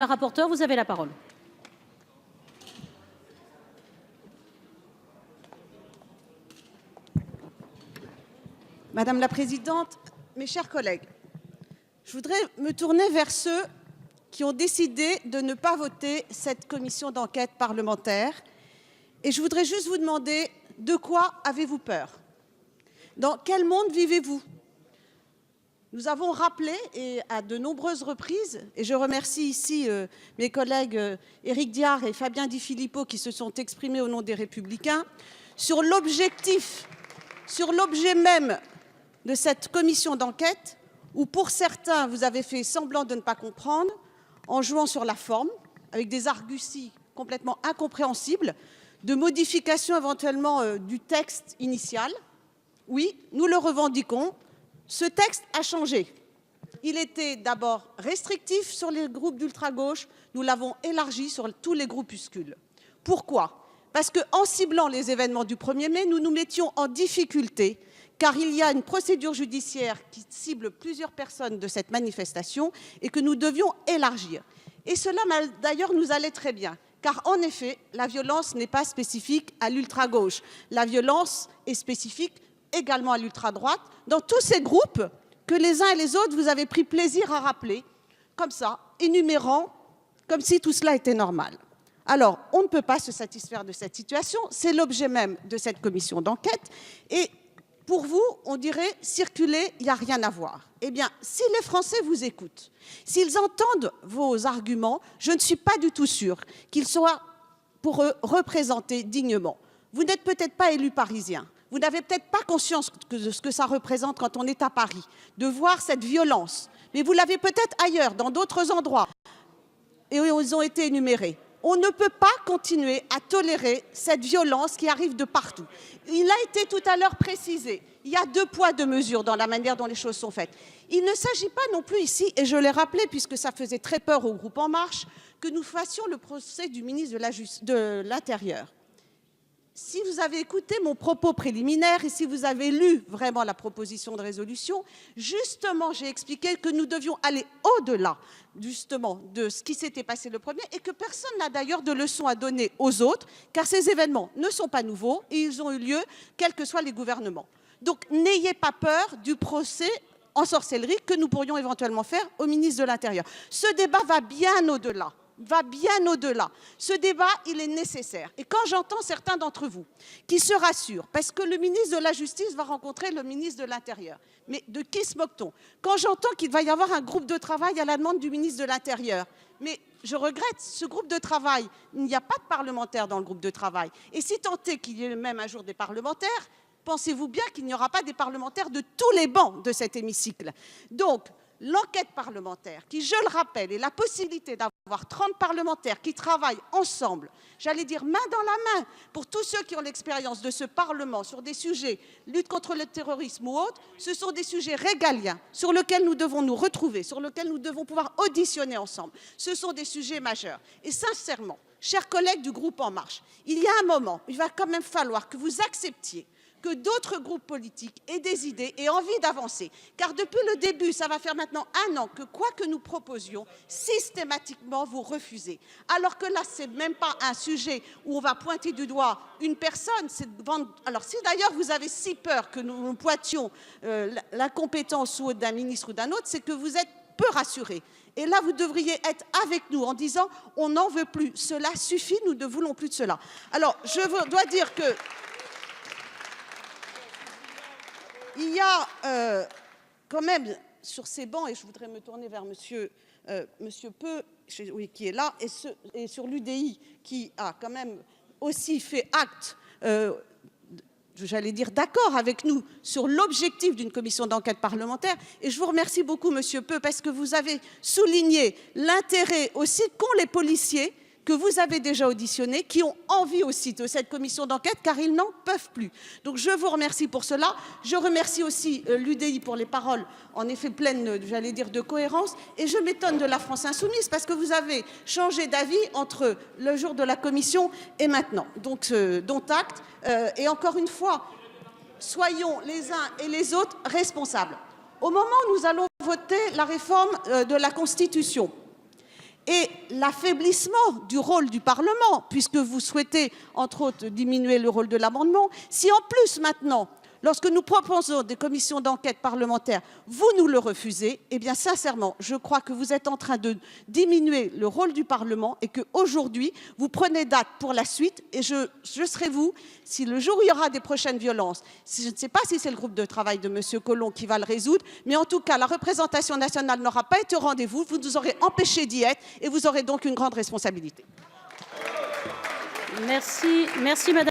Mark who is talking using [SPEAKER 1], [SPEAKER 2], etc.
[SPEAKER 1] La rapporteure, vous avez la parole.
[SPEAKER 2] Madame la Présidente, mes chers collègues, je voudrais me tourner vers ceux qui ont décidé de ne pas voter cette commission d'enquête parlementaire. Et je voudrais juste vous demander, de quoi avez-vous peur? Dans quel monde vivez-vous? Nous avons rappelé, et à de nombreuses reprises, et je remercie ici mes collègues Éric Diard et Fabien Di Filippo qui se sont exprimés au nom des Républicains, sur l'objectif, sur l'objet même de cette commission d'enquête, où pour certains, vous avez fait semblant de ne pas comprendre, en jouant sur la forme, avec des arguties complètement incompréhensibles, de modification éventuellement du texte initial. Oui, nous le revendiquons. Ce texte a changé. Il était d'abord restrictif sur les groupes d'ultra-gauche. Nous l'avons élargi sur tous les groupuscules. Pourquoi? Parce qu'en ciblant les événements du 1er mai, nous nous mettions en difficulté, car il y a une procédure judiciaire qui cible plusieurs personnes de cette manifestation et que nous devions élargir. Et cela, d'ailleurs, nous allait très bien. Car en effet, la violence n'est pas spécifique à l'ultra-gauche. La violence est spécifique également à l'ultra-droite, dans tous ces groupes que les uns et les autres, vous avez pris plaisir à rappeler, comme ça, énumérant, comme si tout cela était normal. Alors, on ne peut pas se satisfaire de cette situation, c'est l'objet même de cette commission d'enquête, et pour vous, on dirait circuler, il n'y a rien à voir. Eh bien, si les Français vous écoutent, s'ils entendent vos arguments, je ne suis pas du tout sûre qu'ils soient, pour eux, représentés dignement. Vous n'êtes peut-être pas élu parisien. Vous n'avez peut-être pas conscience de ce que ça représente quand on est à Paris, de voir cette violence. Mais vous l'avez peut-être ailleurs, dans d'autres endroits. Et ils ont été énumérés. On ne peut pas continuer à tolérer cette violence qui arrive de partout. Il a été tout à l'heure précisé, il y a 2 poids 2 mesures dans la manière dont les choses sont faites. Il ne s'agit pas non plus ici, et je l'ai rappelé puisque ça faisait très peur au groupe En Marche, que nous fassions le procès du ministre de l'Intérieur. Si vous avez écouté mon propos préliminaire et si vous avez lu vraiment la proposition de résolution, justement, j'ai expliqué que nous devions aller au-delà, justement, de ce qui s'était passé le 1er et que personne n'a d'ailleurs de leçons à donner aux autres, car ces événements ne sont pas nouveaux et ils ont eu lieu, quels que soient les gouvernements. Donc, n'ayez pas peur du procès en sorcellerie que nous pourrions éventuellement faire au ministre de l'Intérieur. Ce débat va bien au-delà. Ce débat, il est nécessaire. Et quand j'entends certains d'entre vous qui se rassurent, parce que le ministre de la Justice va rencontrer le ministre de l'Intérieur, mais de qui se moque-t-on? Quand j'entends qu'il va y avoir un groupe de travail à la demande du ministre de l'Intérieur, mais je regrette, ce groupe de travail, il n'y a pas de parlementaires dans le groupe de travail. Et si tant est qu'il y ait même un jour des parlementaires, pensez-vous bien qu'il n'y aura pas des parlementaires de tous les bancs de cet hémicycle? Donc, l'enquête parlementaire, qui, je le rappelle, est la possibilité d'avoir 30 parlementaires qui travaillent ensemble, j'allais dire main dans la main, pour tous ceux qui ont l'expérience de ce Parlement sur des sujets, lutte contre le terrorisme ou autres, ce sont des sujets régaliens sur lesquels nous devons nous retrouver, sur lesquels nous devons pouvoir auditionner ensemble. Ce sont des sujets majeurs. Et sincèrement, chers collègues du groupe En Marche, il y a un moment, il va quand même falloir que vous acceptiez que d'autres groupes politiques aient des idées et envie d'avancer. Car depuis le début, ça va faire maintenant 1 an que quoi que nous proposions, systématiquement vous refusez. Alors que là, ce n'est même pas un sujet où on va pointer du doigt une personne. Alors si d'ailleurs vous avez si peur que nous pointions l'incompétence d'un ministre ou d'un autre, c'est que vous êtes peu rassurés. Et là, vous devriez être avec nous en disant « on n'en veut plus, cela suffit, nous ne voulons plus de cela ». Alors, je dois dire que il y a quand même sur ces bancs, et je voudrais me tourner vers monsieur Peu, oui, qui est là, et sur l'UDI, qui a quand même aussi fait acte, j'allais dire d'accord avec nous, sur l'objectif d'une commission d'enquête parlementaire. Et je vous remercie beaucoup, monsieur Peu, parce que vous avez souligné l'intérêt aussi qu'ont les policiers, que vous avez déjà auditionnés, qui ont envie aussi de cette commission d'enquête, car ils n'en peuvent plus. Donc je vous remercie pour cela. Je remercie aussi l'UDI pour les paroles, en effet pleines, j'allais dire, de cohérence. Et je m'étonne de la France insoumise, parce que vous avez changé d'avis entre le jour de la commission et maintenant. Donc, dont acte. Et encore une fois, soyons les uns et les autres responsables. Au moment où nous allons voter la réforme de la Constitution, et l'affaiblissement du rôle du Parlement, puisque vous souhaitez, entre autres, diminuer le rôle de l'amendement, si en plus maintenant, lorsque nous proposons des commissions d'enquête parlementaires, vous nous le refusez, eh bien sincèrement, je crois que vous êtes en train de diminuer le rôle du Parlement et qu'aujourd'hui, vous prenez date pour la suite. Et je serai vous, si le jour où il y aura des prochaines violences, si je ne sais pas si c'est le groupe de travail de M. Collomb qui va le résoudre, mais en tout cas, la représentation nationale n'aura pas été au rendez-vous, vous nous aurez empêché d'y être et vous aurez donc une grande responsabilité.
[SPEAKER 1] Merci, Madame.